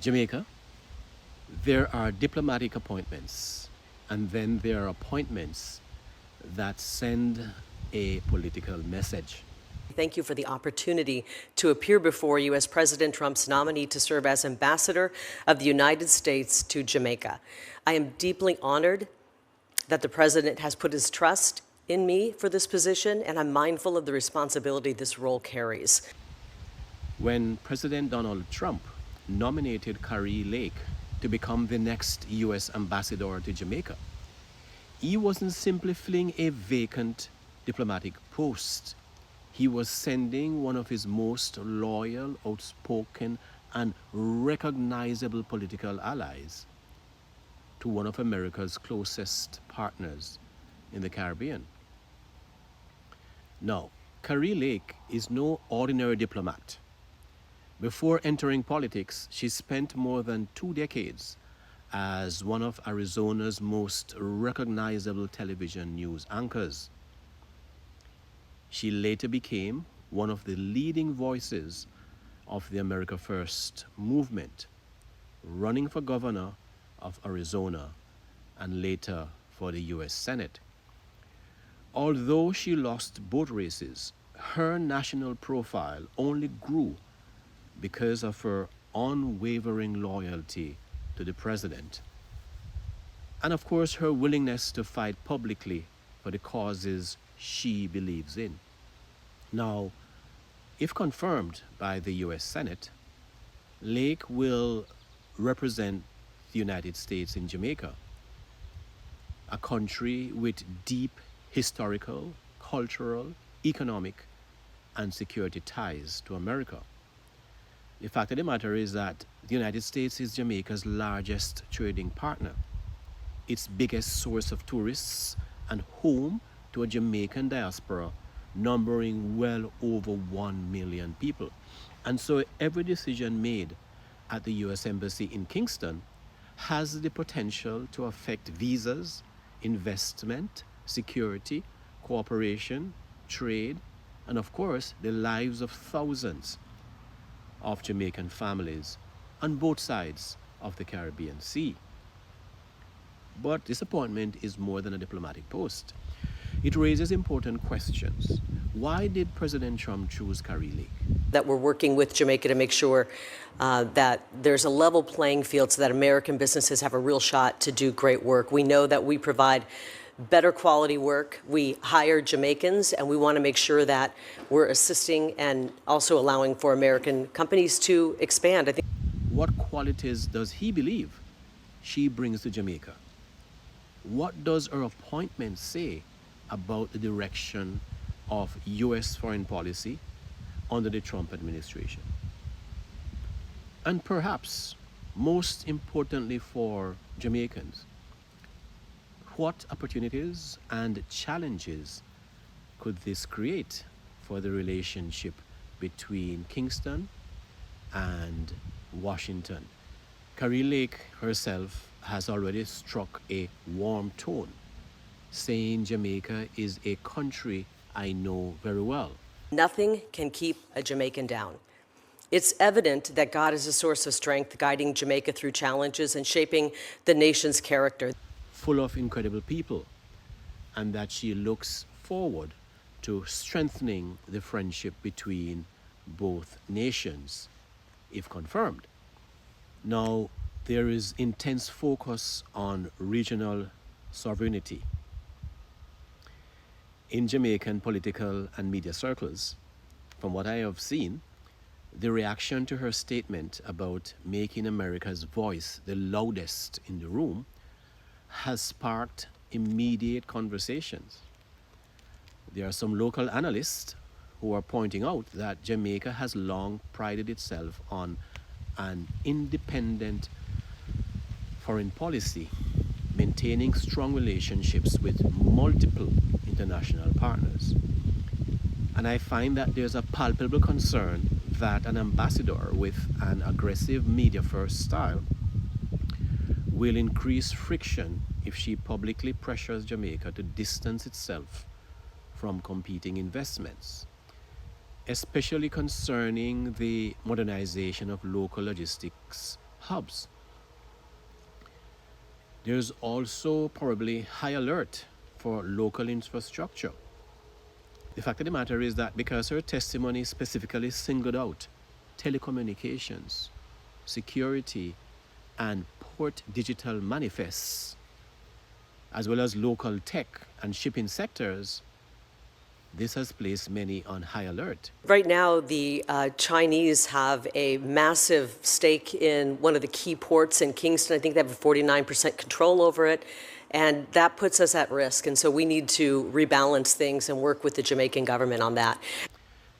Jamaica, there are diplomatic appointments, and then there are appointments that send a political message. Thank you for the opportunity to appear before you as President Trump's nominee to serve as Ambassador of the United States to Jamaica. I am deeply honored that the President has put his trust in me for this position, and I'm mindful of the responsibility this role carries. When President Donald Trump nominated Kari Lake to become the next US ambassador to Jamaica, he wasn't simply filling a vacant diplomatic post. He was sending one of his most loyal, outspoken, and recognizable political allies to one of America's closest partners in the Caribbean. Now, Kari Lake is no ordinary diplomat. Before entering politics, she spent more than 2 decades as one of Arizona's most recognizable television news anchors. She later became one of the leading voices of the America First movement, running for governor of Arizona and later for the US Senate. Although she lost both races, her national profile only grew because of her unwavering loyalty to the president. And of course, her willingness to fight publicly for the causes she believes in. Now, if confirmed by the US Senate, Lake will represent the United States in Jamaica, a country with deep historical, cultural, economic, and security ties to America. The fact of the matter is that the United States is Jamaica's largest trading partner, its biggest source of tourists, and home to a Jamaican diaspora numbering well over 1 million people. And so every decision made at the US Embassy in Kingston has the potential to affect visas, investment, security, cooperation, trade, and of course, the lives of thousands of Jamaican families on both sides of the Caribbean Sea. But this appointment is more than a diplomatic post. It raises important questions. Why did President Trump choose Kari Lake? That we're working with Jamaica to make sure that there's a level playing field so that American businesses have a real shot to do great work. We know that we provide better quality work. We hire Jamaicans, and we want to make sure that we're assisting and also allowing for American companies to expand. I think. What qualities does he believe she brings to Jamaica? What does her appointment say about the direction of US foreign policy under the Trump administration? And perhaps most importantly for Jamaicans, what opportunities and challenges could this create for the relationship between Kingston and Washington? Kari Lake herself has already struck a warm tone, saying Jamaica is a country I know very well. Nothing can keep a Jamaican down. It's evident that God is a source of strength, guiding Jamaica through challenges and shaping the nation's character. Full of incredible people, and that she looks forward to strengthening the friendship between both nations, if confirmed. Now, there is intense focus on regional sovereignty. In Jamaican political and media circles, from what I have seen, the reaction to her statement about making America's voice the loudest in the room has sparked immediate conversations. There are some local analysts who are pointing out that Jamaica has long prided itself on an independent foreign policy, maintaining strong relationships with multiple international partners. And I find that there's a palpable concern that an ambassador with an aggressive media-first style will increase friction if she publicly pressures Jamaica to distance itself from competing investments, especially concerning the modernization of local logistics hubs. There's also probably high alert for local infrastructure. The fact of the matter is that because her testimony specifically singled out telecommunications, security, and port digital manifests, as well as local tech and shipping sectors, this has placed many on high alert. Right now, the Chinese have a massive stake in one of the key ports in Kingston. I think they have a 49% control over it, and that puts us at risk. And so we need to rebalance things and work with the Jamaican government on that.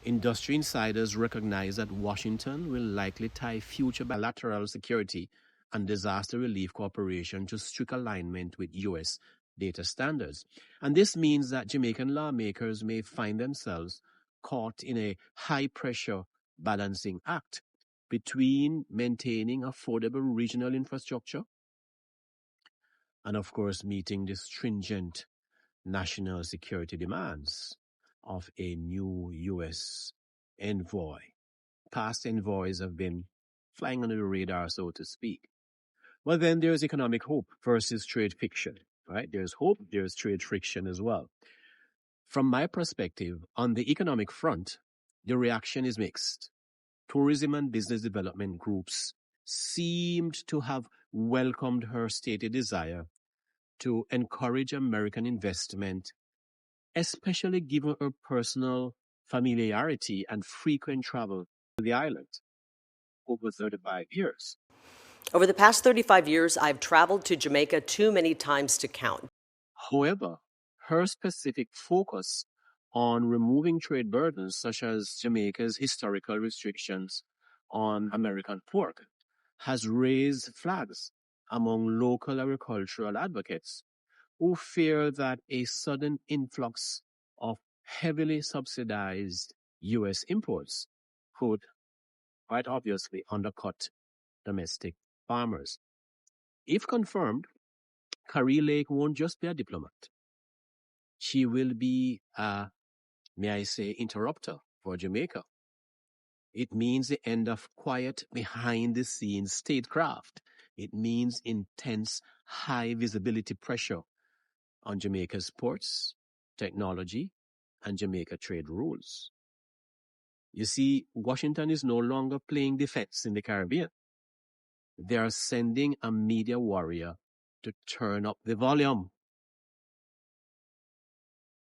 Industry insiders recognize that Washington will likely tie future bilateral security and disaster relief cooperation to strict alignment with U.S. data standards. And this means that Jamaican lawmakers may find themselves caught in a high-pressure balancing act between maintaining affordable regional infrastructure and, of course, meeting the stringent national security demands of a new U.S. envoy. Past envoys have been flying under the radar, so to speak. Well, then there's economic hope versus trade fiction, right? There's hope, there's trade friction as well. From my perspective, on the economic front, the reaction is mixed. Tourism and business development groups seemed to have welcomed her stated desire to encourage American investment, especially given her personal familiarity and frequent travel to the island over 35 years. Over the past 35 years, I've traveled to Jamaica too many times to count. However, her specific focus on removing trade burdens, such as Jamaica's historical restrictions on American pork, has raised flags among local agricultural advocates who fear that a sudden influx of heavily subsidized U.S. imports could quite obviously undercut domestic farmers. If confirmed, Kari Lake won't just be a diplomat. She will be a, may I say, interrupter for Jamaica. It means the end of quiet, behind-the-scenes statecraft. It means intense, high-visibility pressure on Jamaica's ports, technology, and Jamaica trade rules. You see, Washington is no longer playing defense in the Caribbean. They are sending a media warrior to turn up the volume.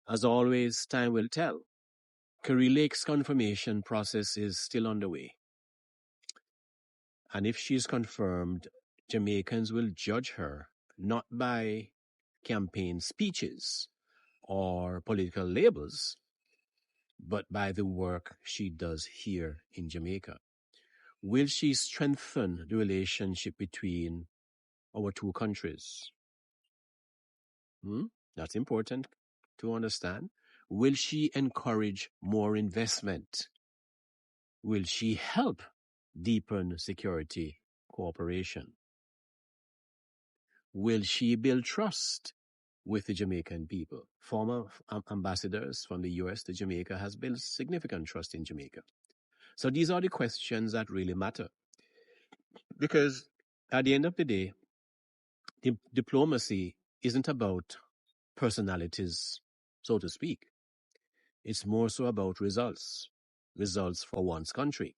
As always, time will tell. Kari Lake's confirmation process is still underway. And if she is confirmed, Jamaicans will judge her not by campaign speeches or political labels, but by the work she does here in Jamaica. Will she strengthen the relationship between our two countries? That's important to understand. Will she encourage more investment? Will she help deepen security cooperation? Will she build trust with the Jamaican people? Former ambassadors from the US to Jamaica has built significant trust in Jamaica. So these are the questions that really matter. Because at the end of the day, diplomacy isn't about personalities, so to speak. It's more so about results for one's country.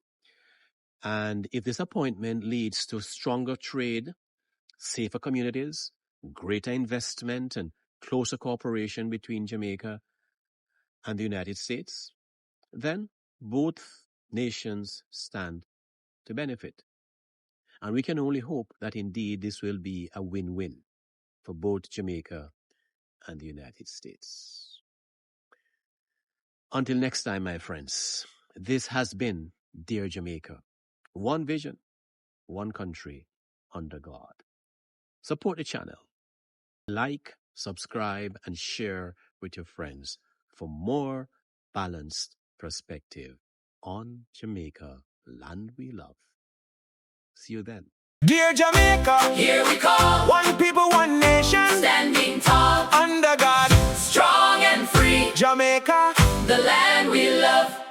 And if this appointment leads to stronger trade, safer communities, greater investment, and closer cooperation between Jamaica and the United States, then both nations stand to benefit. And we can only hope that indeed this will be a win-win for both Jamaica and the United States. Until next time, my friends, this has been Dear Jamaica. One vision, one country, under God. Support the channel. Like, subscribe, and share with your friends for more balanced perspective on Jamaica, land we love. See you then. Dear Jamaica, Here we call, one people, one nation, standing tall, under God. strong and free, Jamaica, the land we love.